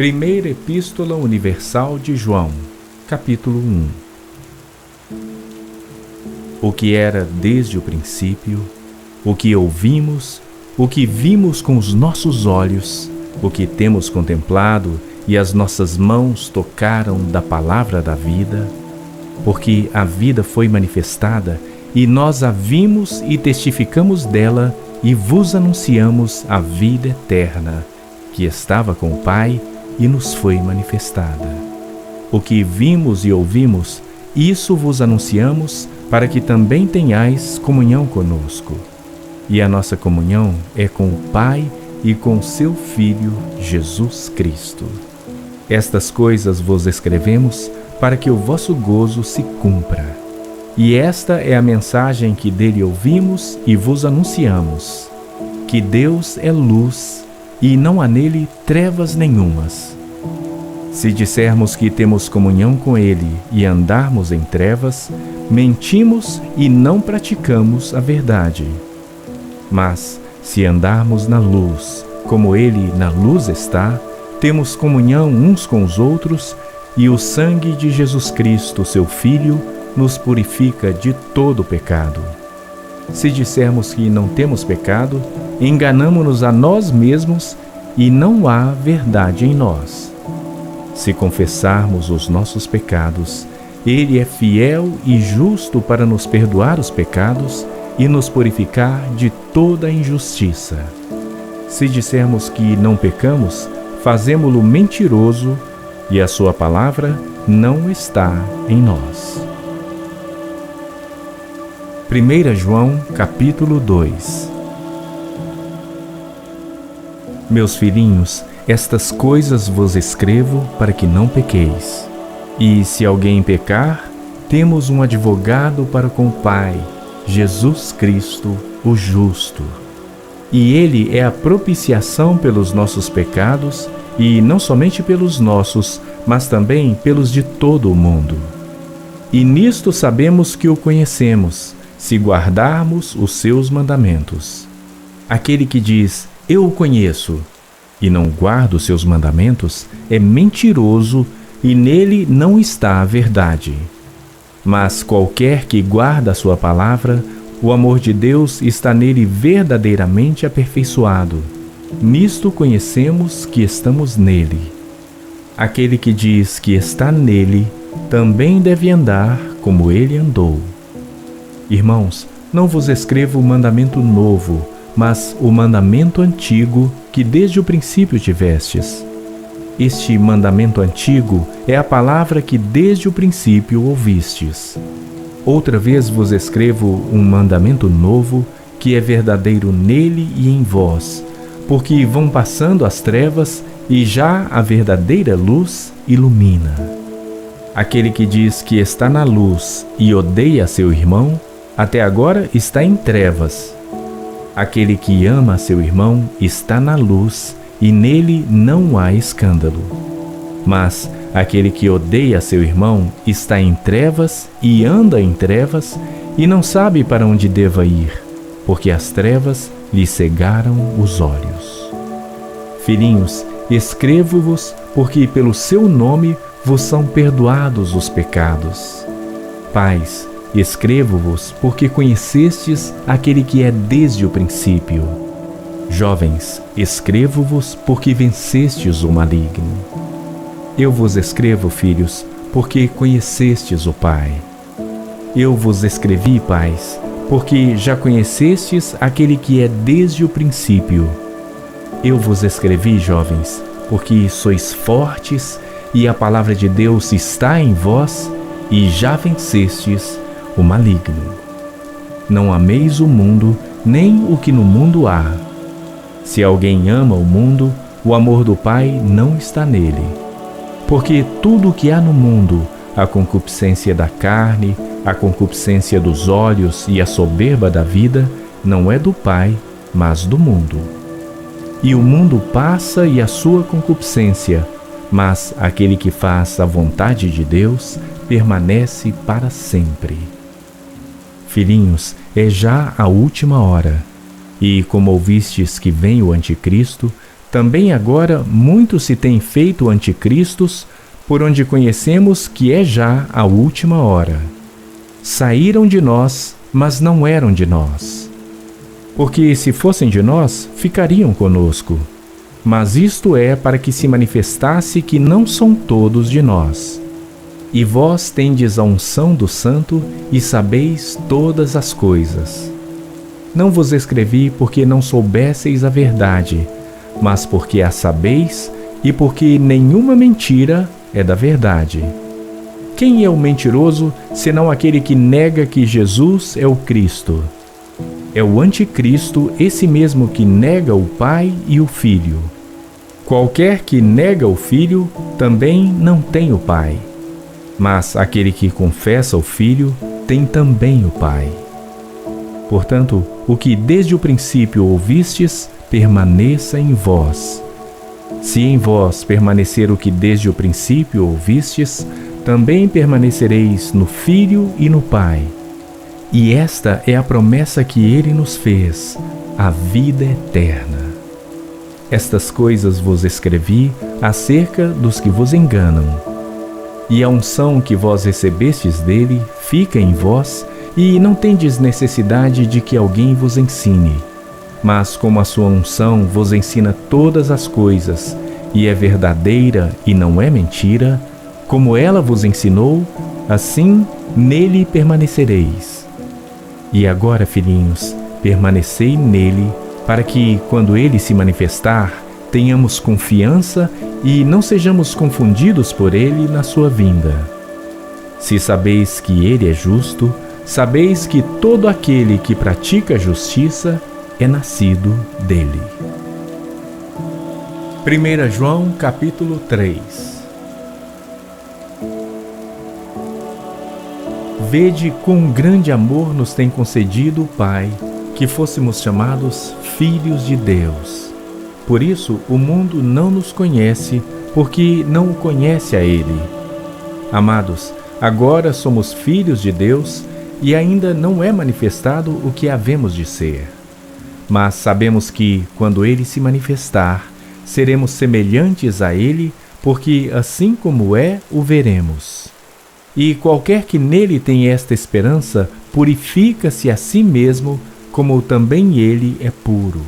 Primeira Epístola Universal de João, capítulo 1. O que era desde o princípio, o que ouvimos, o que vimos com os nossos olhos, o que temos contemplado e as nossas mãos tocaram da palavra da vida, porque a vida foi manifestada e nós a vimos e testificamos dela e vos anunciamos a vida eterna, que estava com o Pai e nos foi manifestada. O que vimos e ouvimos, isso vos anunciamos, para que também tenhais comunhão conosco. E a nossa comunhão é com o Pai e com seu Filho, Jesus Cristo. Estas coisas vos escrevemos, para que o vosso gozo se cumpra. E esta é a mensagem que dele ouvimos e vos anunciamos, que Deus é luz, e não há nele trevas nenhumas. Se dissermos que temos comunhão com ele e andarmos em trevas, mentimos e não praticamos a verdade. Mas, se andarmos na luz, como ele na luz está, temos comunhão uns com os outros, e o sangue de Jesus Cristo, seu Filho, nos purifica de todo pecado. Se dissermos que não temos pecado, enganamo-nos a nós mesmos e não há verdade em nós. Se confessarmos os nossos pecados, ele é fiel e justo para nos perdoar os pecados e nos purificar de toda injustiça. Se dissermos que não pecamos, fazemo-lo mentiroso e a sua palavra não está em nós. 1 João, capítulo 2. Meus filhinhos, estas coisas vos escrevo para que não pequeis. E se alguém pecar, temos um advogado para com o Pai, Jesus Cristo, o justo. E ele é a propiciação pelos nossos pecados, e não somente pelos nossos, mas também pelos de todo o mundo. E nisto sabemos que o conhecemos, se guardarmos os seus mandamentos. Aquele que diz, eu o conheço, e não guarda os seus mandamentos, é mentiroso, e nele não está a verdade. Mas qualquer que guarda a sua palavra, o amor de Deus está nele verdadeiramente aperfeiçoado. Nisto conhecemos que estamos nele. Aquele que diz que está nele, também deve andar como ele andou. Irmãos, não vos escrevo o mandamento novo, mas o mandamento antigo que desde o princípio tivestes. Este mandamento antigo é a palavra que desde o princípio ouvistes. Outra vez vos escrevo um mandamento novo, que é verdadeiro nele e em vós, porque vão passando as trevas e já a verdadeira luz ilumina. Aquele que diz que está na luz e odeia seu irmão, até agora está em trevas. Aquele que ama seu irmão está na luz e nele não há escândalo. Mas aquele que odeia seu irmão está em trevas e anda em trevas e não sabe para onde deva ir, porque as trevas lhe cegaram os olhos. Filhinhos, escrevo-vos porque pelo seu nome vos são perdoados os pecados. Pais, escrevo-vos porque conhecestes aquele que é desde o princípio. Jovens, escrevo-vos porque vencestes o maligno. Eu vos escrevo, filhos, porque conhecestes o Pai. Eu vos escrevi, pais, porque já conhecestes aquele que é desde o princípio. Eu vos escrevi, jovens, porque sois fortes e a palavra de Deus está em vós e já vencestes o maligno. Não ameis o mundo, nem o que no mundo há. Se alguém ama o mundo, o amor do Pai não está nele. Porque tudo o que há no mundo, a concupiscência da carne, a concupiscência dos olhos e a soberba da vida, não é do Pai, mas do mundo. E o mundo passa e a sua concupiscência, mas aquele que faz a vontade de Deus permanece para sempre. Filhinhos, é já a última hora. E como ouvistes que vem o anticristo, Também agora muitos se têm feito anticristos, por onde conhecemos que é já a última hora. Saíram de nós, mas não eram de nós. Porque se fossem de nós, ficariam conosco. Mas isto é para que se manifestasse que não são todos de nós. E vós tendes a unção do Santo e sabeis todas as coisas. Não vos escrevi porque não soubesseis a verdade, mas porque a sabeis e porque nenhuma mentira é da verdade. Quem é o mentiroso, senão aquele que nega que Jesus é o Cristo? É o anticristo, esse mesmo que nega o Pai e o Filho. Qualquer que nega o Filho, também não tem o Pai. Mas aquele que confessa o Filho, tem também o Pai. Portanto, o que desde o princípio ouvistes, permaneça em vós. Se em vós permanecer o que desde o princípio ouvistes, também permanecereis no Filho e no Pai. E esta é a promessa que ele nos fez, a vida eterna. Estas coisas vos escrevi acerca dos que vos enganam. E a unção que vós recebestes dele fica em vós, e não tendes necessidade de que alguém vos ensine. Mas como a sua unção vos ensina todas as coisas, e é verdadeira e não é mentira, como ela vos ensinou, assim nele permanecereis. E agora, filhinhos, permanecei nele, para que, quando ele se manifestar, tenhamos confiança e não sejamos confundidos por ele na sua vinda. Se sabeis que ele é justo, sabeis que todo aquele que pratica a justiça é nascido dele. 1 João capítulo 3. Vede quão grande amor nos tem concedido o Pai, que fôssemos chamados filhos de Deus. Por isso o mundo não nos conhece, porque não o conhece a Ele. Amados, agora somos filhos de Deus, e ainda não é manifestado o que havemos de ser. Mas sabemos que, quando Ele se manifestar, seremos semelhantes a Ele, porque assim como é, o veremos. E qualquer que nele tem esta esperança, purifica-se a si mesmo, como também ele é puro.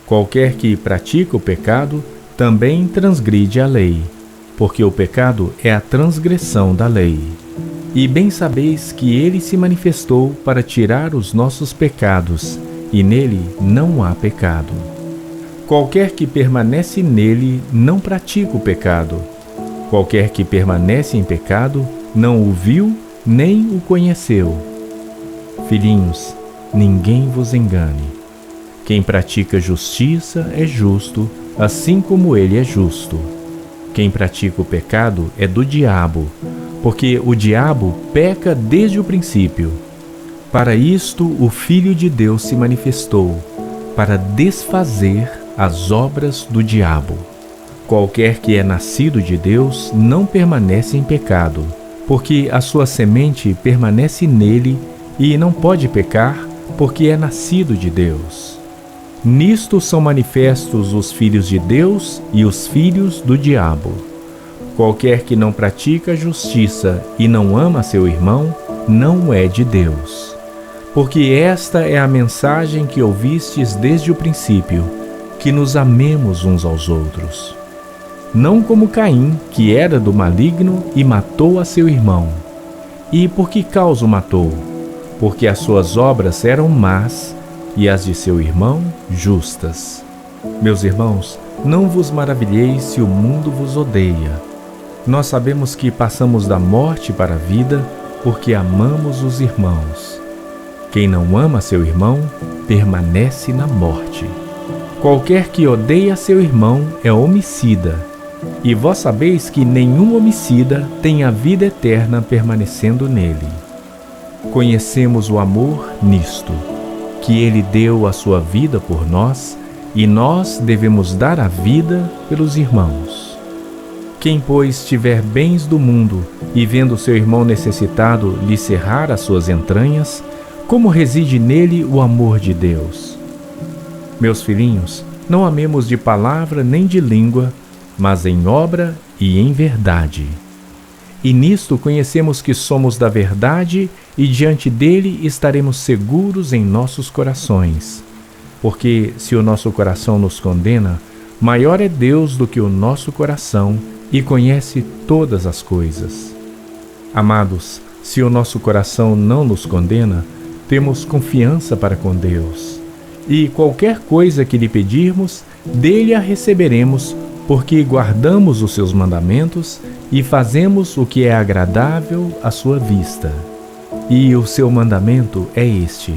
Qualquer que pratica o pecado, também transgride a lei, porque o pecado é a transgressão da lei. E bem sabeis que ele se manifestou para tirar os nossos pecados, e nele não há pecado. Qualquer que permanece nele não pratica o pecado. Qualquer que permanece em pecado não o viu nem o conheceu. Filhinhos, ninguém vos engane. Quem pratica justiça é justo, assim como ele é justo. Quem pratica o pecado é do diabo, porque o diabo peca desde o princípio. Para isto o Filho de Deus se manifestou, para desfazer as obras do diabo. Qualquer que é nascido de Deus não permanece em pecado, porque a sua semente permanece nele e não pode pecar, porque é nascido de Deus. Nisto são manifestos os filhos de Deus e os filhos do diabo. Qualquer que não pratica a justiça e não ama seu irmão, não é de Deus. Porque esta é a mensagem que ouvistes desde o princípio, que nos amemos uns aos outros. Não como Caim, que era do maligno e matou a seu irmão. E por que causa o matou? Porque as suas obras eram más e as de seu irmão justas. Meus irmãos, não vos maravilheis se o mundo vos odeia. Nós sabemos que passamos da morte para a vida porque amamos os irmãos. Quem não ama seu irmão permanece na morte. Qualquer que odeia seu irmão é homicida. E vós sabeis que nenhum homicida tem a vida eterna permanecendo nele. Conhecemos o amor nisto, que ele deu a sua vida por nós, e nós devemos dar a vida pelos irmãos. Quem, pois, tiver bens do mundo, e vendo seu irmão necessitado lhe cerrar as suas entranhas, como reside nele o amor de Deus? Meus filhinhos, não amemos de palavra nem de língua, mas em obra e em verdade. E nisto conhecemos que somos da verdade e diante dele estaremos seguros em nossos corações. Porque se o nosso coração nos condena, maior é Deus do que o nosso coração e conhece todas as coisas. Amados, se o nosso coração não nos condena, temos confiança para com Deus. E qualquer coisa que lhe pedirmos, dele a receberemos, porque guardamos os seus mandamentos e fazemos o que é agradável à sua vista. E o seu mandamento é este: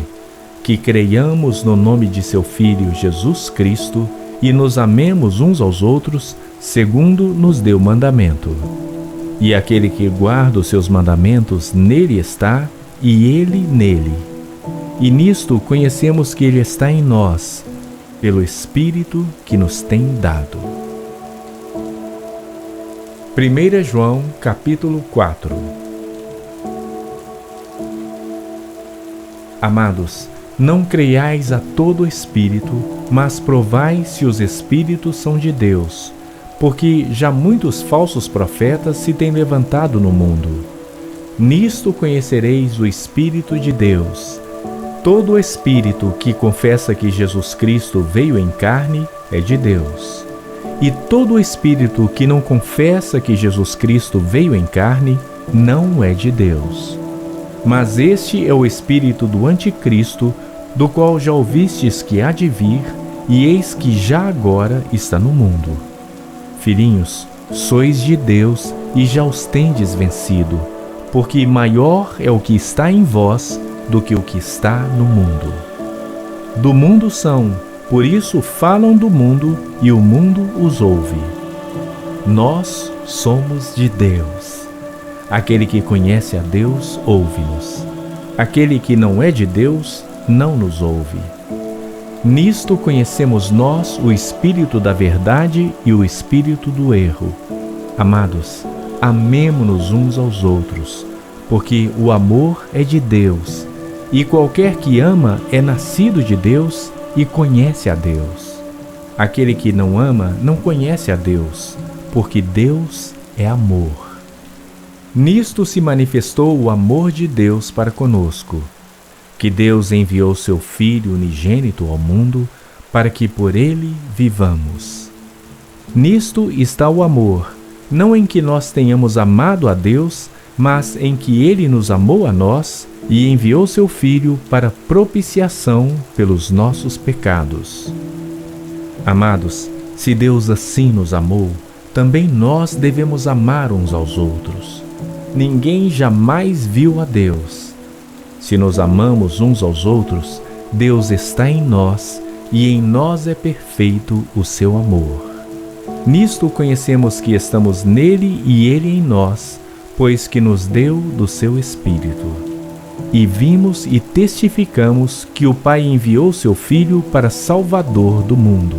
que creiamos no nome de seu Filho Jesus Cristo e nos amemos uns aos outros, segundo nos deu mandamento. E aquele que guarda os seus mandamentos, nele está, e ele nele. E nisto conhecemos que ele está em nós, pelo Espírito que nos tem dado. 1 João, capítulo 4. Amados, não creiais a todo espírito, mas provai se os espíritos são de Deus, porque já muitos falsos profetas se têm levantado no mundo. Nisto conhecereis o Espírito de Deus. Todo espírito que confessa que Jesus Cristo veio em carne é de Deus. E todo espírito que não confessa que Jesus Cristo veio em carne não é de Deus. Mas este é o espírito do anticristo, do qual já ouvistes que há de vir, e eis que já agora está no mundo. Filhinhos, sois de Deus e já os tendes vencido, porque maior é o que está em vós do que o que está no mundo. Do mundo são, por isso falam do mundo e o mundo os ouve. Nós somos de Deus. Aquele que conhece a Deus, ouve-nos. Aquele que não é de Deus, não nos ouve. Nisto conhecemos nós o espírito da verdade e o espírito do erro. Amados, amemo-nos uns aos outros, porque o amor é de Deus, e qualquer que ama é nascido de Deus e conhece a Deus. Aquele que não ama não conhece a Deus, porque Deus é amor. Nisto se manifestou o amor de Deus para conosco, que Deus enviou seu Filho unigênito ao mundo para que por ele vivamos. Nisto está o amor, não em que nós tenhamos amado a Deus, mas em que ele nos amou a nós e enviou seu Filho para propiciação pelos nossos pecados. Amados, se Deus assim nos amou, também nós devemos amar uns aos outros. Ninguém jamais viu a Deus. Se nos amamos uns aos outros, Deus está em nós e em nós é perfeito o seu amor. Nisto conhecemos que estamos nele e ele em nós, pois que nos deu do seu Espírito. E vimos e testificamos que o Pai enviou seu Filho para Salvador do mundo.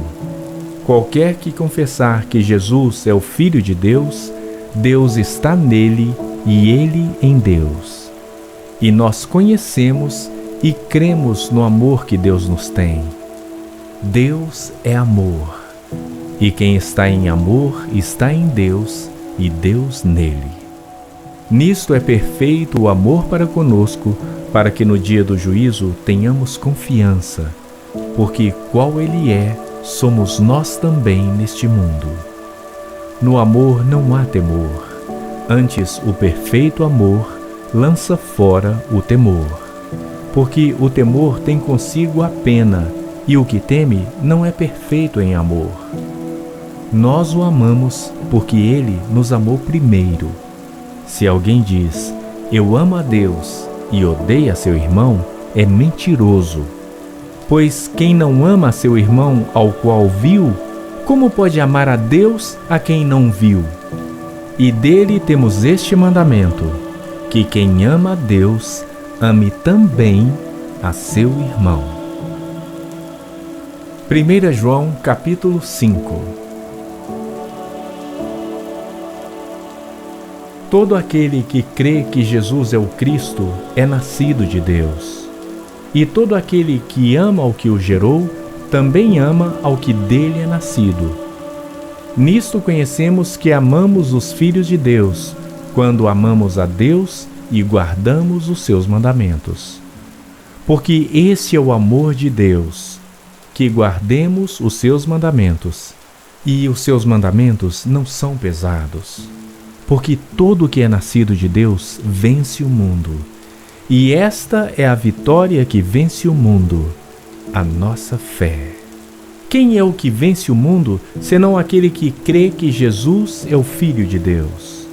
Qualquer que confessar que Jesus é o Filho de Deus, Deus está nele e ele em Deus. E nós conhecemos e cremos no amor que Deus nos tem. Deus é amor, e quem está em amor está em Deus e Deus nele. Nisto é perfeito o amor para conosco, para que no dia do juízo tenhamos confiança, porque qual ele é, somos nós também neste mundo. No amor não há temor, antes o perfeito amor lança fora o temor, porque o temor tem consigo a pena, e o que teme não é perfeito em amor. Nós o amamos porque ele nos amou primeiro. Se alguém diz, eu amo a Deus, e odeia seu irmão, é mentiroso. Pois quem não ama seu irmão ao qual viu, como pode amar a Deus a quem não viu? E dele temos este mandamento, que quem ama a Deus, ame também a seu irmão. 1 João capítulo 5. Todo aquele que crê que Jesus é o Cristo é nascido de Deus. E todo aquele que ama ao que o gerou também ama ao que dele é nascido. Nisto conhecemos que amamos os filhos de Deus, quando amamos a Deus e guardamos os seus mandamentos. Porque esse é o amor de Deus, que guardemos os seus mandamentos. E os seus mandamentos não são pesados, porque todo o que é nascido de Deus vence o mundo. E esta é a vitória que vence o mundo, a nossa fé. Quem é o que vence o mundo, senão aquele que crê que Jesus é o Filho de Deus?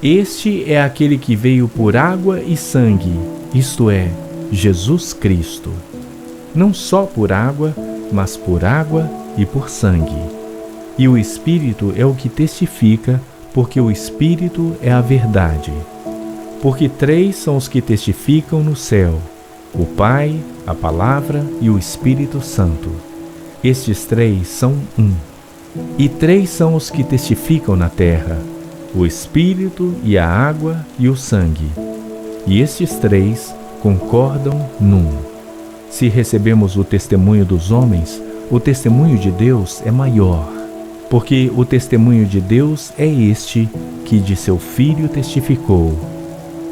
Este é aquele que veio por água e sangue, isto é, Jesus Cristo. Não só por água, mas por água e por sangue. E o Espírito é o que testifica, porque o Espírito é a verdade. Porque 3 são os que testificam no céu: o Pai, a Palavra e o Espírito Santo. Estes 3 são um. E 3 são os que testificam na terra: o Espírito e a água e o sangue. E estes 3 concordam num. Se recebemos o testemunho dos homens, o testemunho de Deus é maior, porque o testemunho de Deus é este, que de seu Filho testificou.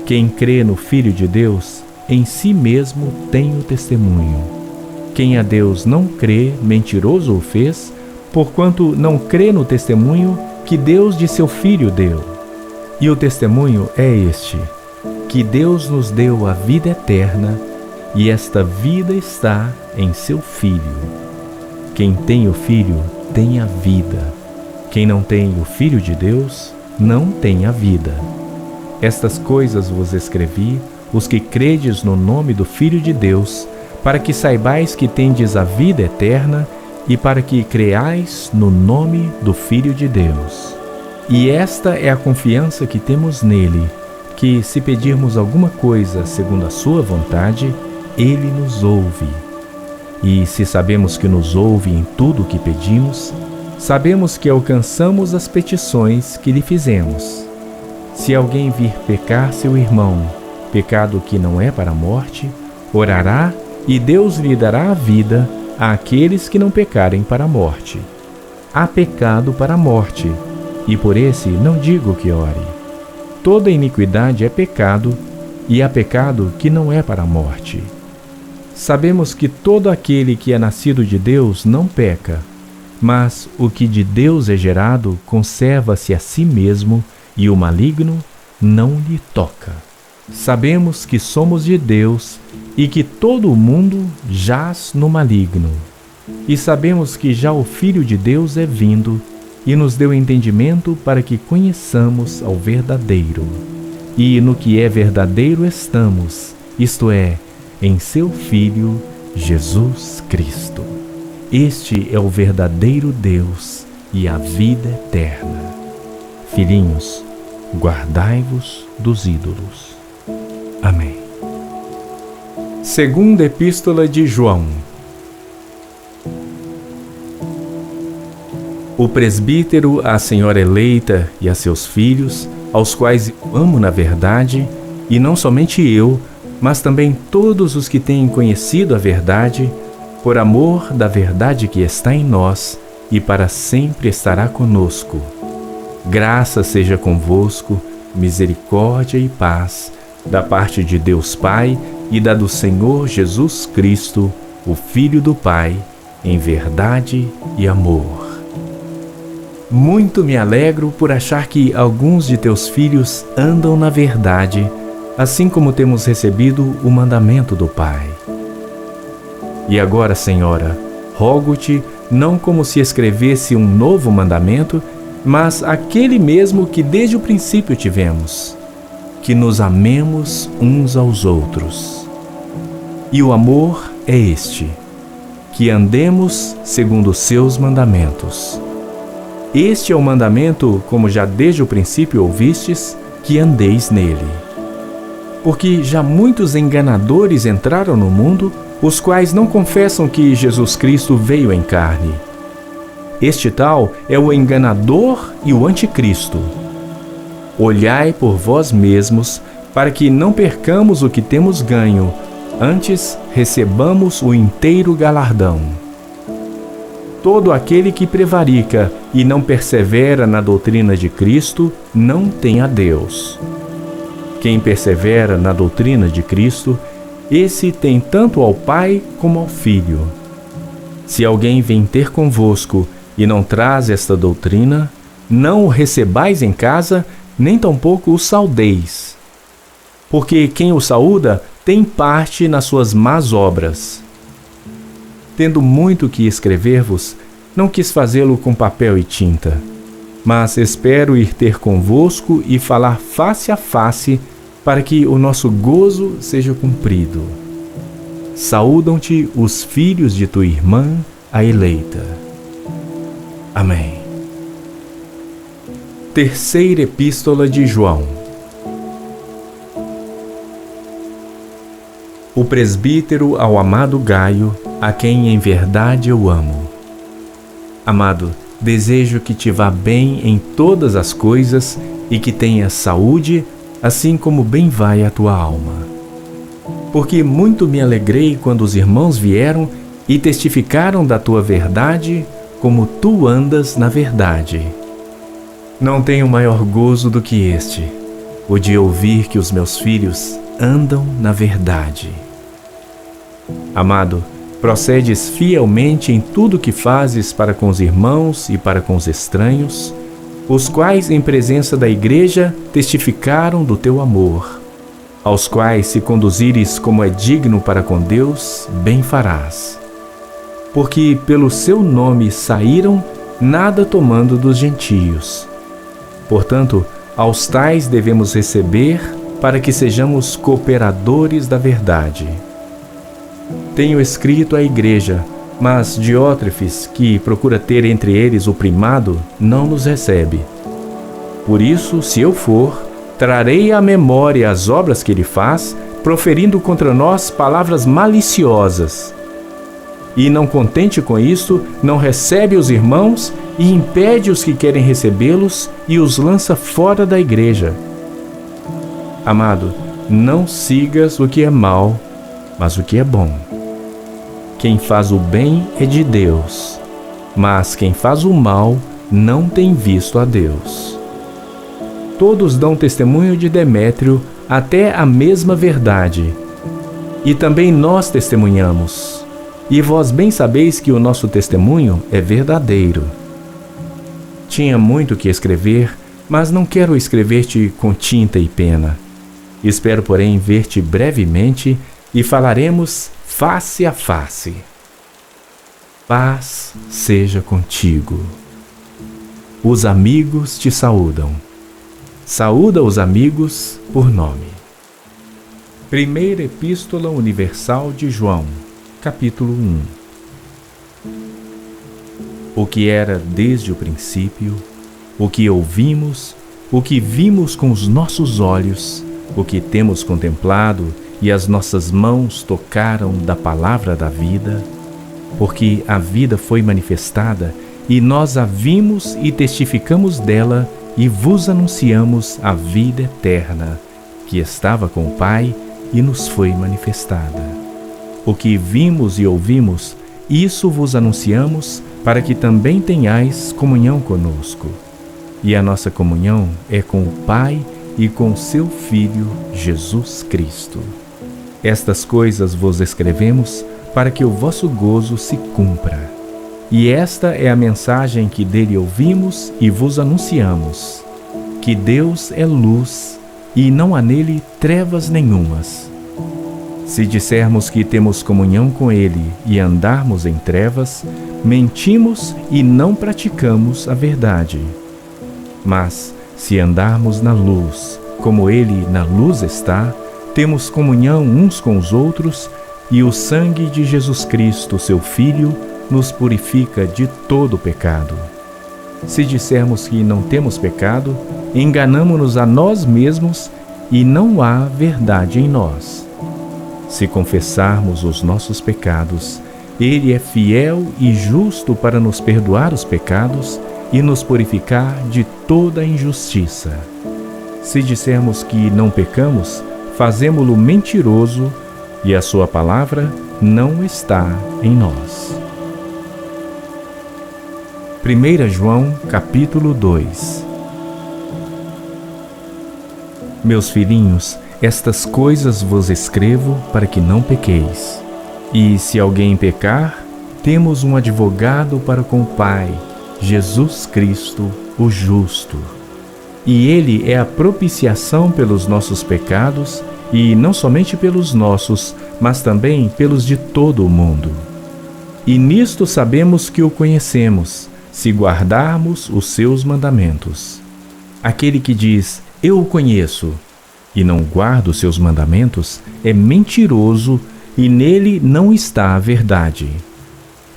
Quem crê no Filho de Deus, em si mesmo tem o testemunho. Quem a Deus não crê, mentiroso o fez, porquanto não crê no testemunho que Deus de seu Filho deu. E o testemunho é este, que Deus nos deu a vida eterna, e esta vida está em seu Filho. Quem tem o Filho tem a vida. Quem não tem o Filho de Deus não tem a vida. Estas coisas vos escrevi, os que credes no nome do Filho de Deus, para que saibais que tendes a vida eterna e para que creais no nome do Filho de Deus. E esta é a confiança que temos nele, que se pedirmos alguma coisa segundo a sua vontade, ele nos ouve. E se sabemos que nos ouve em tudo o que pedimos, sabemos que alcançamos as petições que lhe fizemos. Se alguém vir pecar seu irmão, pecado que não é para a morte, orará e Deus lhe dará a vida àqueles que não pecarem para a morte. Há pecado para a morte, e por esse não digo que ore. Toda iniquidade é pecado, e há pecado que não é para a morte. Sabemos que todo aquele que é nascido de Deus não peca, mas o que de Deus é gerado conserva-se a si mesmo, e o maligno não lhe toca. Sabemos que somos de Deus e que todo o mundo jaz no maligno. E sabemos que já o Filho de Deus é vindo e nos deu entendimento para que conheçamos ao verdadeiro. E no que é verdadeiro estamos, isto é, em seu Filho, Jesus Cristo. Este é o verdadeiro Deus e a vida eterna. Filhinhos, guardai-vos dos ídolos. Amém. Segunda Epístola de João. O presbítero, a senhora eleita e a seus filhos, aos quais amo na verdade, e não somente eu, mas também todos os que têm conhecido a verdade, por amor da verdade que está em nós e para sempre estará conosco. Graça seja convosco, misericórdia e paz, da parte de Deus Pai e da do Senhor Jesus Cristo, o Filho do Pai, em verdade e amor. Muito me alegro por achar que alguns de teus filhos andam na verdade, assim como temos recebido o mandamento do Pai. E agora, Senhora, rogo-te, não como se escrevesse um novo mandamento, mas aquele mesmo que desde o princípio tivemos, que nos amemos uns aos outros. E o amor é este, que andemos segundo os seus mandamentos. Este é o mandamento, como já desde o princípio ouvistes, que andeis nele. Porque já muitos enganadores entraram no mundo, os quais não confessam que Jesus Cristo veio em carne. Este tal é o enganador e o anticristo. Olhai por vós mesmos, para que não percamos o que temos ganho, antes recebamos o inteiro galardão. Todo aquele que prevarica e não persevera na doutrina de Cristo não tem a Deus. Quem persevera na doutrina de Cristo, esse tem tanto ao Pai como ao Filho. Se alguém vem ter convosco e não traz esta doutrina, não o recebais em casa, nem tampouco o saudeis. Porque quem o saúda tem parte nas suas más obras. Tendo muito que escrever-vos, não quis fazê-lo com papel e tinta, mas espero ir ter convosco e falar face a face, para que o nosso gozo seja cumprido. Saúdam-te os filhos de tua irmã, a eleita. Amém. Terceira Epístola de João. O presbítero ao amado Gaio, a quem em verdade eu amo. Amado, desejo que te vá bem em todas as coisas e que tenhas saúde, assim como bem vai a tua alma. Porque muito me alegrei quando os irmãos vieram e testificaram da tua verdade, como tu andas na verdade. Não tenho maior gozo do que este, o de ouvir que os meus filhos andam na verdade. Amado, procedes fielmente em tudo que fazes para com os irmãos e para com os estranhos, os quais em presença da igreja testificaram do teu amor, aos quais se conduzires como é digno para com Deus, bem farás. Porque pelo seu nome saíram, nada tomando dos gentios. Portanto, aos tais devemos receber, para que sejamos cooperadores da verdade. Tenho escrito à igreja, mas Diótrefes, que procura ter entre eles o primado, não nos recebe. Por isso, se eu for, trarei à memória as obras que ele faz, proferindo contra nós palavras maliciosas. E não contente com isso, não recebe os irmãos e impede os que querem recebê-los e os lança fora da igreja. Amado, não sigas o que é mal, mas o que é bom. Quem faz o bem é de Deus, mas quem faz o mal não tem visto a Deus. Todos dão testemunho de Demétrio, até a mesma verdade. E também nós testemunhamos. E vós bem sabeis que o nosso testemunho é verdadeiro. Tinha muito que escrever, mas não quero escrever-te com tinta e pena. Espero, porém, ver-te brevemente e falaremos face a face. Paz seja contigo. Os amigos te saúdam. Saúda os amigos por nome. Primeira Epístola Universal de João, capítulo 1. O que era desde o princípio, o que ouvimos, o que vimos com os nossos olhos, o que temos contemplado e as nossas mãos tocaram da palavra da vida, porque a vida foi manifestada e nós a vimos e testificamos dela e vos anunciamos a vida eterna, que estava com o Pai e nos foi manifestada. O que vimos e ouvimos, isso vos anunciamos, para que também tenhais comunhão conosco. E a nossa comunhão é com o Pai e com seu Filho, Jesus Cristo. Estas coisas vos escrevemos, para que o vosso gozo se cumpra. E esta é a mensagem que dele ouvimos e vos anunciamos, que Deus é luz e não há nele trevas nenhumas. Se dissermos que temos comunhão com ele e andarmos em trevas, mentimos e não praticamos a verdade. Mas, se andarmos na luz, como ele na luz está, temos comunhão uns com os outros, e o sangue de Jesus Cristo, seu Filho, nos purifica de todo pecado. Se dissermos que não temos pecado, enganamo-nos a nós mesmos e não há verdade em nós. Se confessarmos os nossos pecados, ele é fiel e justo para nos perdoar os pecados e nos purificar de toda injustiça. Se dissermos que não pecamos, fazemo-lo mentiroso e a sua palavra não está em nós. 1 João, capítulo 2. Meus filhinhos, estas coisas vos escrevo para que não pequeis. E se alguém pecar, temos um advogado para com o Pai, Jesus Cristo, o justo. E ele é a propiciação pelos nossos pecados, e não somente pelos nossos, mas também pelos de todo o mundo. E nisto sabemos que o conhecemos, se guardarmos os seus mandamentos. Aquele que diz, eu o conheço, e não guarda os seus mandamentos, é mentiroso, e nele não está a verdade.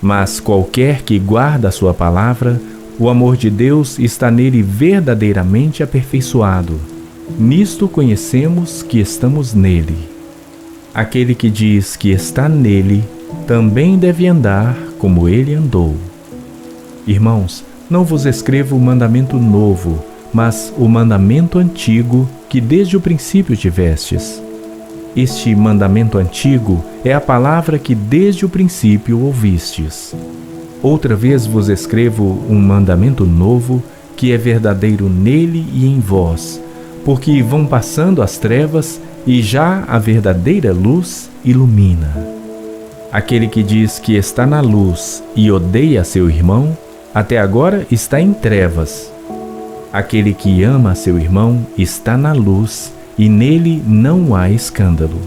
Mas qualquer que guarda a sua palavra, o amor de Deus está nele verdadeiramente aperfeiçoado. Nisto conhecemos que estamos nele. Aquele que diz que está nele, também deve andar como ele andou. Irmãos, não vos escrevo o mandamento novo, mas o mandamento antigo que desde o princípio tivestes. Este mandamento antigo é a palavra que desde o princípio ouvistes. Outra vez vos escrevo um mandamento novo, que é verdadeiro nele e em vós, porque vão passando as trevas e já a verdadeira luz ilumina. Aquele que diz que está na luz e odeia seu irmão, até agora está em trevas. Aquele que ama seu irmão está na luz e nele não há escândalo.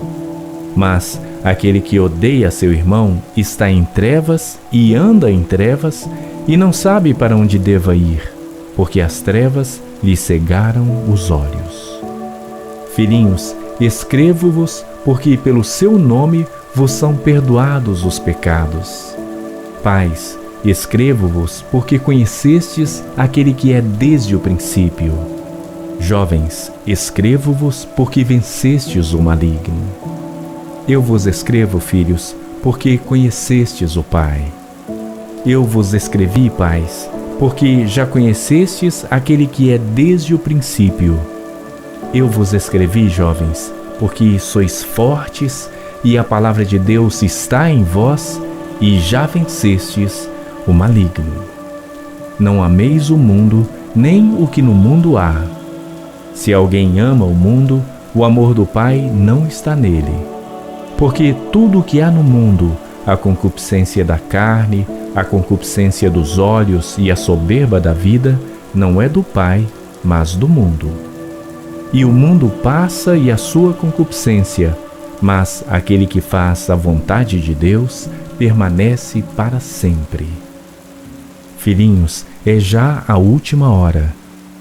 Mas aquele que odeia seu irmão está em trevas e anda em trevas e não sabe para onde deva ir, porque as trevas lhe cegaram os olhos. Filhinhos, escrevo-vos porque pelo seu nome vos são perdoados os pecados. Pais, escrevo-vos porque conhecestes aquele que é desde o princípio. Jovens, escrevo-vos porque vencestes o maligno. Eu vos escrevo, filhos, porque conhecestes o Pai. Eu vos escrevi, pais, porque já conhecestes aquele que é desde o princípio. Eu vos escrevi, jovens, porque sois fortes e a palavra de Deus está em vós e já vencestes o maligno. Não ameis o mundo, nem o que no mundo há. Se alguém ama o mundo, o amor do Pai não está nele. Porque tudo o que há no mundo, a concupiscência da carne, a concupiscência dos olhos e a soberba da vida, não é do Pai, mas do mundo. E o mundo passa e a sua concupiscência, mas aquele que faz a vontade de Deus permanece para sempre. Filhinhos, é já a última hora.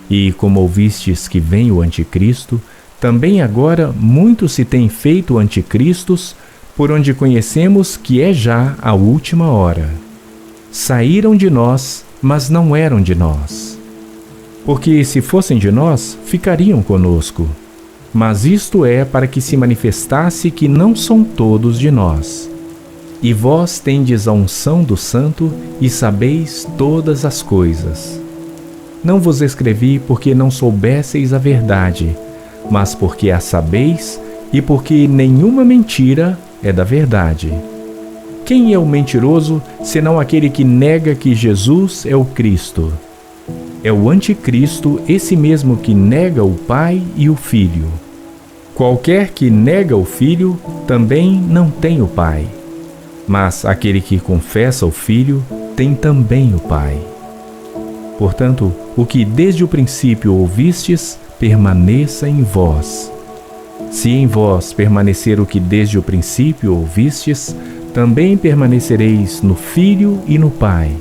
E como ouvistes que vem o anticristo, também agora muitos se têm feito anticristos, por onde conhecemos que é já a última hora. Saíram de nós, mas não eram de nós. Porque se fossem de nós, ficariam conosco. Mas isto é para que se manifestasse que não são todos de nós. E vós tendes a unção do Santo e sabeis todas as coisas. Não vos escrevi porque não soubesseis a verdade, mas porque a sabeis e porque nenhuma mentira é da verdade. Quem é o mentiroso, senão aquele que nega que Jesus é o Cristo? É o anticristo, esse mesmo que nega o Pai e o Filho. Qualquer que nega o Filho, também não tem o Pai. Mas aquele que confessa o Filho, tem também o Pai. Portanto, o que desde o princípio ouvistes, permaneça em vós. Se em vós permanecer o que desde o princípio ouvistes, também permanecereis no Filho e no Pai.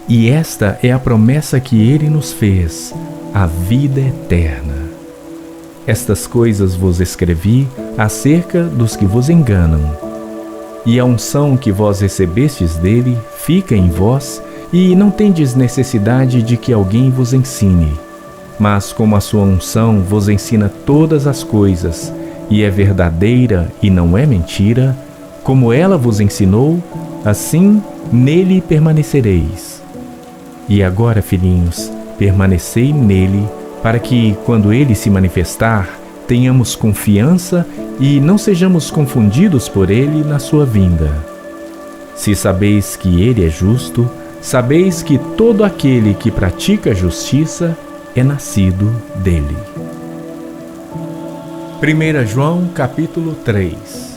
E esta é a promessa que ele nos fez, a vida eterna. Estas coisas vos escrevi acerca dos que vos enganam. E a unção que vós recebestes dele fica em vós, e não tendes necessidade de que alguém vos ensine. Mas como a sua unção vos ensina todas as coisas, e é verdadeira e não é mentira, como ela vos ensinou, assim nele permanecereis. E agora, filhinhos, permanecei nele, para que, quando ele se manifestar, tenhamos confiança e não sejamos confundidos por ele na sua vinda. Se sabeis que ele é justo, sabeis que todo aquele que pratica a justiça é nascido dele. 1 João capítulo 3.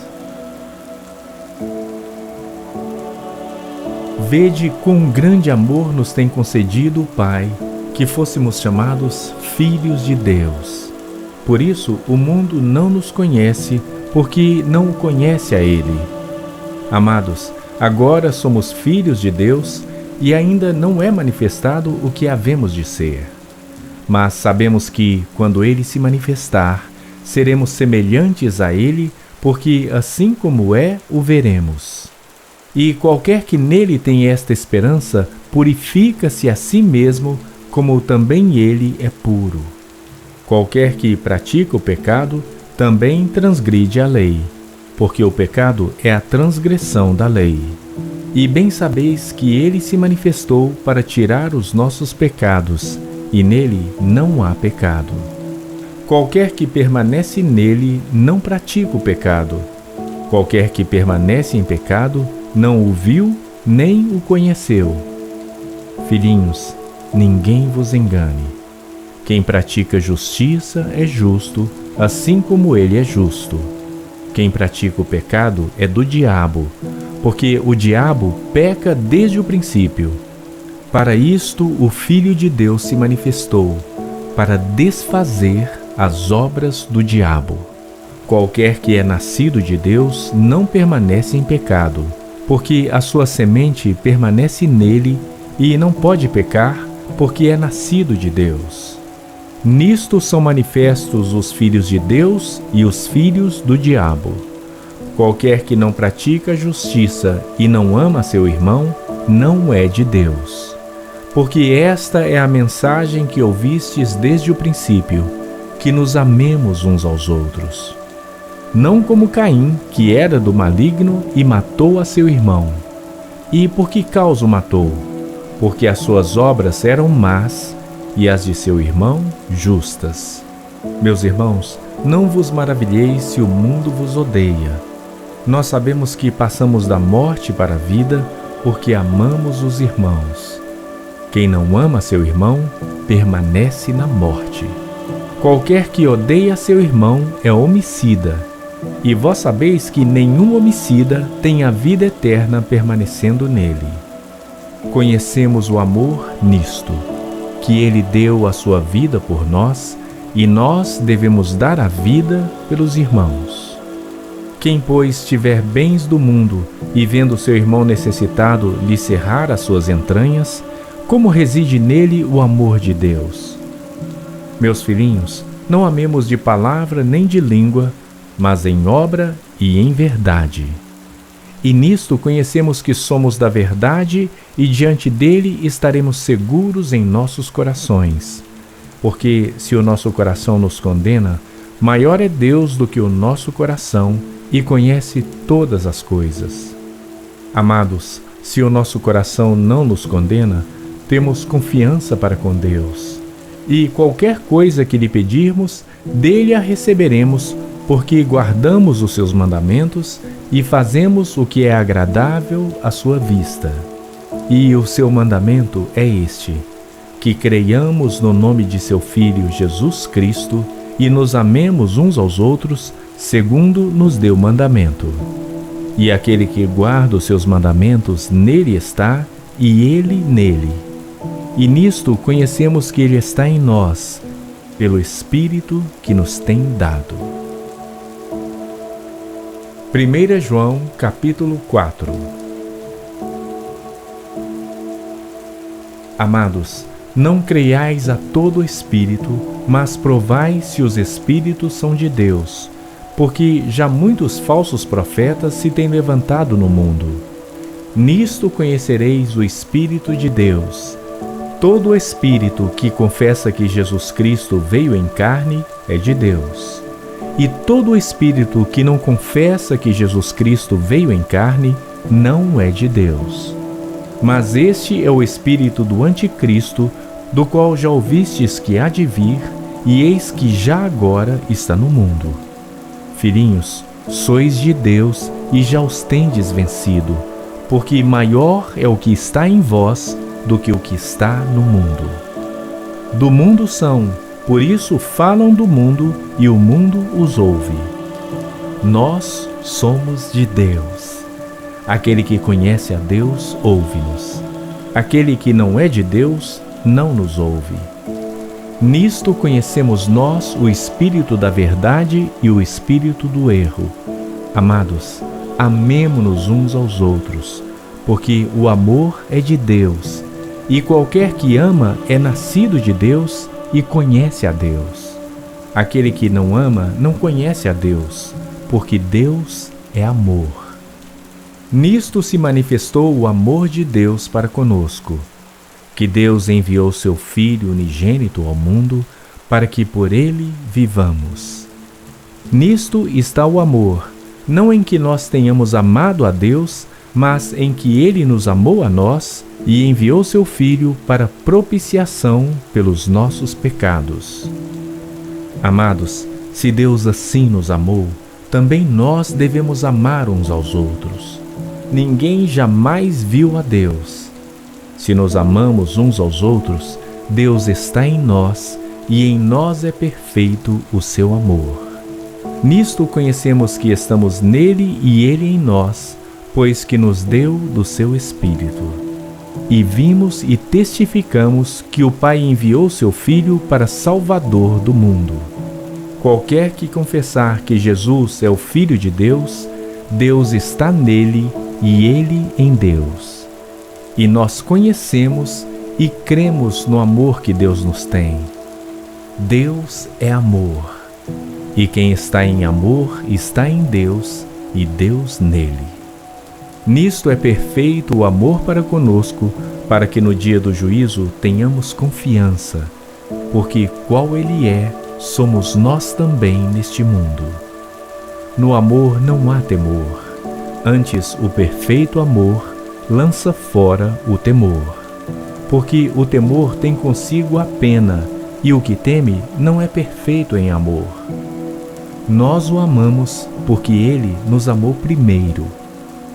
Vede quão grande amor nos tem concedido o Pai, que fôssemos chamados filhos de Deus. Por isso o mundo não nos conhece, porque não o conhece a Ele. Amados, agora somos filhos de Deus e ainda não é manifestado o que havemos de ser. Mas sabemos que, quando Ele se manifestar, seremos semelhantes a Ele, porque assim como é, o veremos. E qualquer que nele tem esta esperança, purifica-se a si mesmo, como também ele é puro. Qualquer que pratica o pecado, também transgride a lei, porque o pecado é a transgressão da lei. E bem sabeis que ele se manifestou para tirar os nossos pecados, e nele não há pecado. Qualquer que permanece nele não pratica o pecado. Qualquer que permanece em pecado não o viu nem o conheceu. Filhinhos, ninguém vos engane. Quem pratica justiça é justo, assim como ele é justo. Quem pratica o pecado é do diabo, porque o diabo peca desde o princípio. Para isto o Filho de Deus se manifestou, para desfazer as obras do diabo. Qualquer que é nascido de Deus não permanece em pecado, porque a sua semente permanece nele e não pode pecar, porque é nascido de Deus. Nisto são manifestos os filhos de Deus e os filhos do diabo. Qualquer que não pratica a justiça e não ama seu irmão, não é de Deus. Porque esta é a mensagem que ouvistes desde o princípio, que nos amemos uns aos outros. Não como Caim, que era do maligno e matou a seu irmão. E por que causa o matou? Porque as suas obras eram más e as de seu irmão justas. Meus irmãos, não vos maravilheis se o mundo vos odeia. Nós sabemos que passamos da morte para a vida porque amamos os irmãos. Quem não ama seu irmão permanece na morte. Qualquer que odeia seu irmão é homicida. E vós sabeis que nenhum homicida tem a vida eterna permanecendo nele. Conhecemos o amor nisto, que ele deu a sua vida por nós, e nós devemos dar a vida pelos irmãos. Quem, pois, tiver bens do mundo, e vendo seu irmão necessitado lhe cerrar as suas entranhas, como reside nele o amor de Deus? Meus filhinhos, não amemos de palavra nem de língua, mas em obra e em verdade. E nisto conhecemos que somos da verdade e diante dele estaremos seguros em nossos corações. Porque se o nosso coração nos condena, maior é Deus do que o nosso coração e conhece todas as coisas. Amados, se o nosso coração não nos condena, temos confiança para com Deus. E qualquer coisa que lhe pedirmos, dele a receberemos, porque guardamos os seus mandamentos e fazemos o que é agradável à sua vista. E o seu mandamento é este: que creiamos no nome de seu Filho Jesus Cristo e nos amemos uns aos outros, segundo nos deu mandamento. E aquele que guarda os seus mandamentos, nele está, e ele nele. E nisto conhecemos que ele está em nós, pelo Espírito que nos tem dado. 1 João capítulo 4. Amados, não creiais a todo espírito, mas provai se os espíritos são de Deus, porque já muitos falsos profetas se têm levantado no mundo. Nisto conhecereis o Espírito de Deus. Todo espírito que confessa que Jesus Cristo veio em carne é de Deus. E todo espírito que não confessa que Jesus Cristo veio em carne não é de Deus. Mas este é o espírito do anticristo, do qual já ouvistes que há de vir, e eis que já agora está no mundo. Filhinhos, sois de Deus e já os tendes vencido, porque maior é o que está em vós do que o que está no mundo. Do mundo são, por isso falam do mundo e o mundo os ouve. Nós somos de Deus. Aquele que conhece a Deus ouve-nos. Aquele que não é de Deus não nos ouve. Nisto conhecemos nós o espírito da verdade e o espírito do erro. Amados, amemo-nos uns aos outros, porque o amor é de Deus, e qualquer que ama é nascido de Deus e conhece a Deus. Aquele que não ama não conhece a Deus, porque Deus é amor. Nisto se manifestou o amor de Deus para conosco, que Deus enviou seu Filho unigênito ao mundo para que por ele vivamos. Nisto está o amor, não em que nós tenhamos amado a Deus, mas em que ele nos amou a nós e enviou seu Filho para propiciação pelos nossos pecados. Amados, se Deus assim nos amou, também nós devemos amar uns aos outros. Ninguém jamais viu a Deus. Se nos amamos uns aos outros, Deus está em nós e em nós é perfeito o seu amor. Nisto conhecemos que estamos nele e ele em nós, pois que nos deu do seu Espírito. E vimos e testificamos que o Pai enviou seu Filho para Salvador do mundo. Qualquer que confessar que Jesus é o Filho de Deus, Deus está nele e ele em Deus. E nós conhecemos e cremos no amor que Deus nos tem. Deus é amor, e quem está em amor está em Deus e Deus nele. Nisto é perfeito o amor para conosco, para que no dia do juízo tenhamos confiança, porque qual ele é, somos nós também neste mundo. No amor não há temor, antes o perfeito amor lança fora o temor, porque o temor tem consigo a pena, e o que teme não é perfeito em amor. Nós o amamos porque ele nos amou primeiro.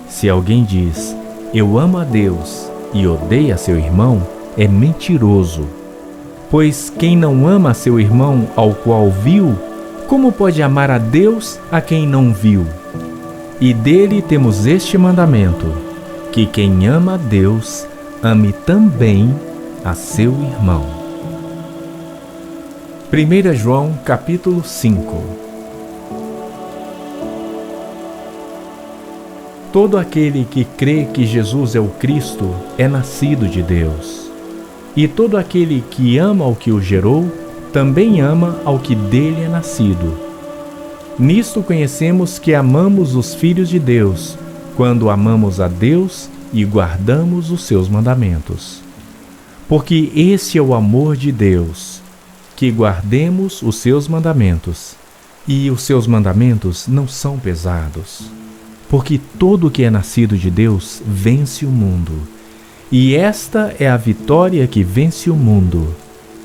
Se alguém diz, eu amo a Deus, e odeia seu irmão, é mentiroso. Pois quem não ama seu irmão ao qual viu, como pode amar a Deus a quem não viu? E dele temos este mandamento, que quem ama a Deus, ame também a seu irmão. 1 João capítulo 5. Todo aquele que crê que Jesus é o Cristo é nascido de Deus. E todo aquele que ama ao que o gerou, também ama ao que dele é nascido. Nisto conhecemos que amamos os filhos de Deus, quando amamos a Deus e guardamos os seus mandamentos. Porque esse é o amor de Deus, que guardemos os seus mandamentos. E os seus mandamentos não são pesados. Porque todo o que é nascido de Deus vence o mundo. E esta é a vitória que vence o mundo,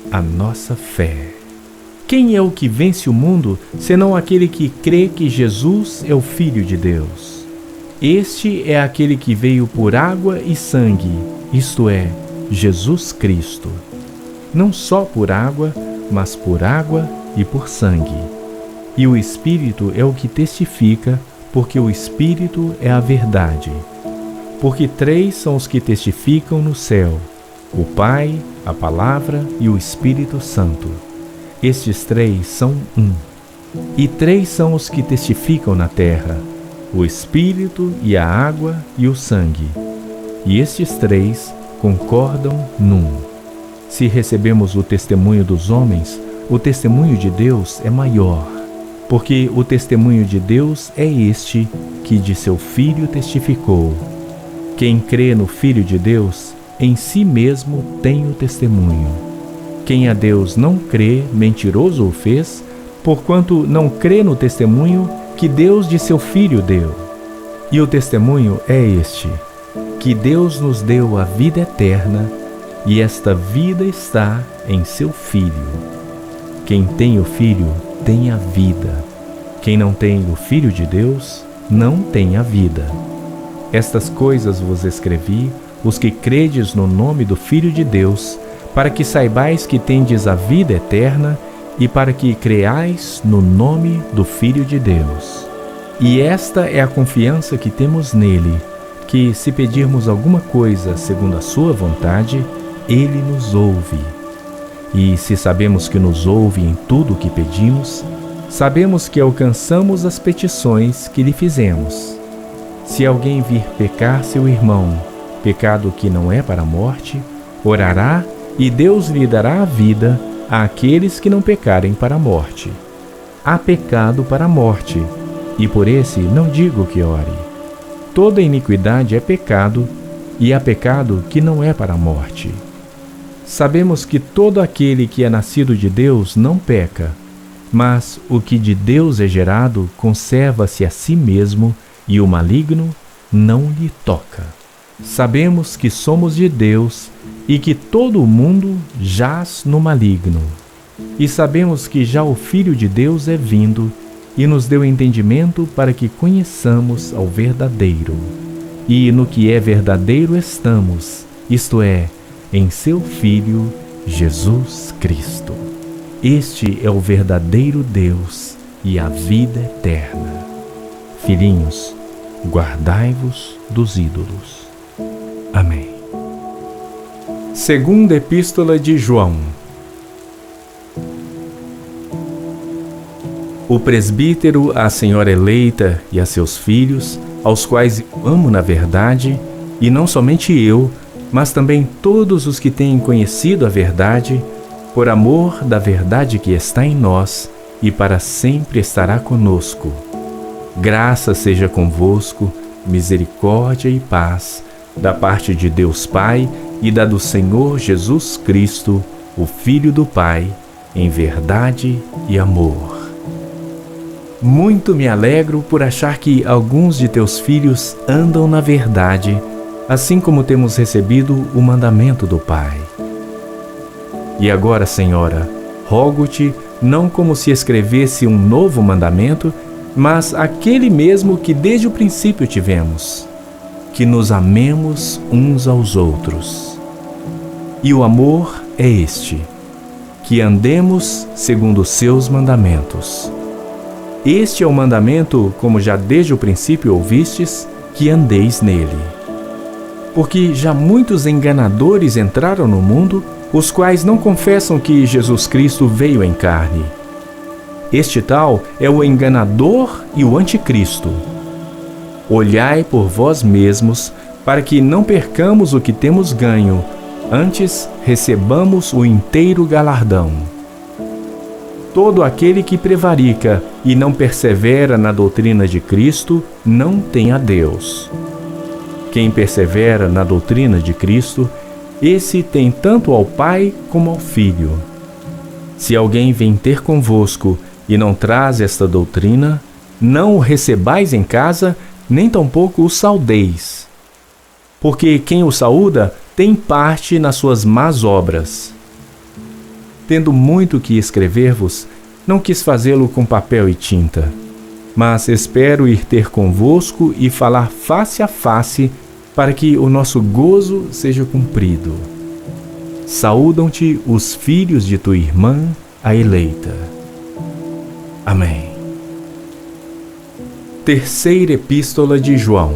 a nossa fé. Quem é o que vence o mundo, senão aquele que crê que Jesus é o Filho de Deus? Este é aquele que veio por água e sangue, isto é, Jesus Cristo. Não só por água, mas por água e por sangue. E o Espírito é o que testifica, porque o Espírito é a verdade. Porque 3 são os que testificam no céu, o Pai, a Palavra e o Espírito Santo. Estes 3 são um. E 3 são os que testificam na terra, o Espírito e a água e o sangue. E estes 3 concordam num. Se recebemos o testemunho dos homens, o testemunho de Deus é maior, porque o testemunho de Deus é este que de seu Filho testificou. Quem crê no Filho de Deus, em si mesmo tem o testemunho. Quem a Deus não crê, mentiroso o fez, porquanto não crê no testemunho que Deus de seu Filho deu. E o testemunho é este, que Deus nos deu a vida eterna, e esta vida está em seu Filho. Quem tem o Filho tem a vida. Quem não tem o Filho de Deus não tem a vida. estas coisas vos escrevi, os que credes no nome do Filho de Deus, para que saibais que tendes a vida eterna e para que creais no nome do Filho de Deus. E esta é a confiança que temos nele, que se pedirmos alguma coisa segundo a sua vontade, ele nos ouve. E se sabemos que nos ouve em tudo o que pedimos, sabemos que alcançamos as petições que lhe fizemos. Se alguém vir pecar seu irmão, pecado que não é para a morte, orará e Deus lhe dará a vida àqueles que não pecarem para a morte. Há pecado para a morte, e por esse não digo que ore. Toda iniquidade é pecado, e há pecado que não é para a morte. Sabemos que todo aquele que é nascido de Deus não peca, mas o que de Deus é gerado conserva-se a si mesmo, e o maligno não lhe toca. Sabemos que somos de Deus e que todo o mundo jaz no maligno. E sabemos que já o Filho de Deus é vindo e nos deu entendimento para que conheçamos ao verdadeiro. E no que é verdadeiro estamos, isto é, em seu Filho, Jesus Cristo. Este é o verdadeiro Deus e a vida eterna. Filhinhos, guardai-vos dos ídolos. Amém. Segunda Epístola de João. O presbítero, a senhora eleita e a seus filhos, aos quais amo na verdade, e não somente eu, mas também todos os que têm conhecido a verdade, por amor da verdade que está em nós e para sempre estará conosco. Graça seja convosco, misericórdia e paz, da parte de Deus Pai e da do Senhor Jesus Cristo, o Filho do Pai, em verdade e amor. Muito me alegro por achar que alguns de teus filhos andam na verdade, assim como temos recebido o mandamento do Pai. E agora, Senhora, rogo-te, não como se escrevesse um novo mandamento, mas aquele mesmo que desde o princípio tivemos, que nos amemos uns aos outros. E o amor é este, que andemos segundo os seus mandamentos. Este é o mandamento, como já desde o princípio ouvistes, que andeis nele. Porque já muitos enganadores entraram no mundo, os quais não confessam que Jesus Cristo veio em carne. Este tal é o enganador e o anticristo. Olhai por vós mesmos, para que não percamos o que temos ganho, antes recebamos o inteiro galardão. Todo aquele que prevarica e não persevera na doutrina de Cristo, não tem a Deus. Quem persevera na doutrina de Cristo, esse tem tanto ao Pai como ao Filho. Se alguém vem ter convosco e não traz esta doutrina, não o recebais em casa, nem tampouco o saudeis. Porque quem o saúda tem parte nas suas más obras. Tendo muito que escrever-vos, não quis fazê-lo com papel e tinta, mas espero ir ter convosco e falar face a face, para que o nosso gozo seja cumprido. Saúdam-te os filhos de tua irmã, a eleita. Amém. Terceira Epístola de João.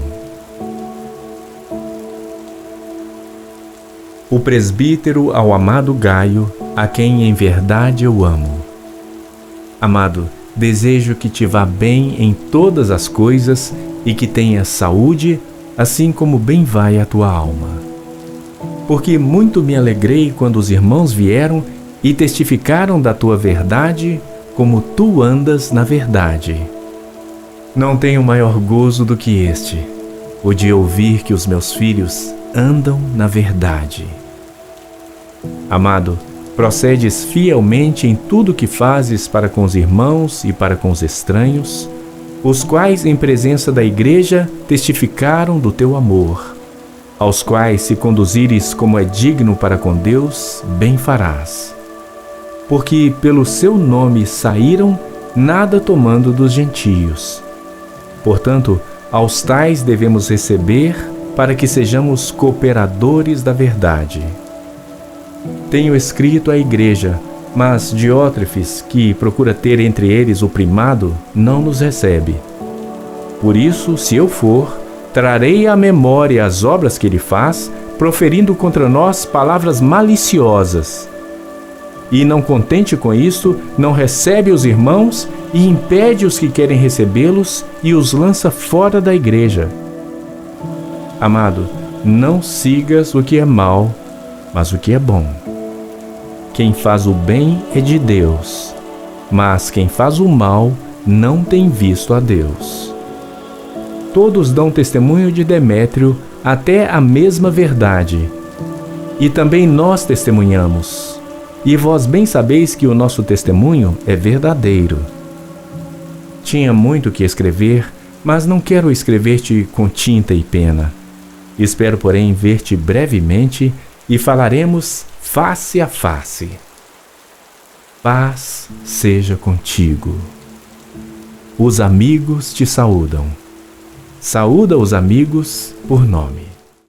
O presbítero ao amado Gaio, a quem em verdade eu amo. Amado, desejo que te vá bem em todas as coisas e que tenhas saúde, assim como bem vai a tua alma. Porque muito me alegrei quando os irmãos vieram e testificaram da tua verdade, como tu andas na verdade. Não tenho maior gozo do que este, o de ouvir que os meus filhos andam na verdade. Amado, procedes fielmente em tudo que fazes para com os irmãos e para com os estranhos, os quais em presença da igreja testificaram do teu amor, aos quais se conduzires como é digno para com Deus, bem farás. Porque pelo seu nome saíram, nada tomando dos gentios. Portanto, Aos tais devemos receber para que sejamos cooperadores da verdade. Tenho escrito à igreja, mas Diótrefes, que procura ter entre eles o primado, não nos recebe. Por isso, se eu for, trarei à memória as obras que ele faz, proferindo contra nós palavras maliciosas. E não contente com isso, não recebe os irmãos e impede os que querem recebê-los e os lança fora da igreja. Amado, não sigas o que é mal, mas o que é bom. Quem faz o bem é de Deus, mas quem faz o mal não tem visto a Deus. Todos dão testemunho de Demétrio, até a mesma verdade. E também nós testemunhamos. E vós bem sabeis que o nosso testemunho é verdadeiro. Tinha muito que escrever, mas não quero escrever-te com tinta e pena. Espero, porém, ver-te brevemente e falaremos face a face. Paz seja contigo. Os amigos te saúdam. Saúda os amigos por nome.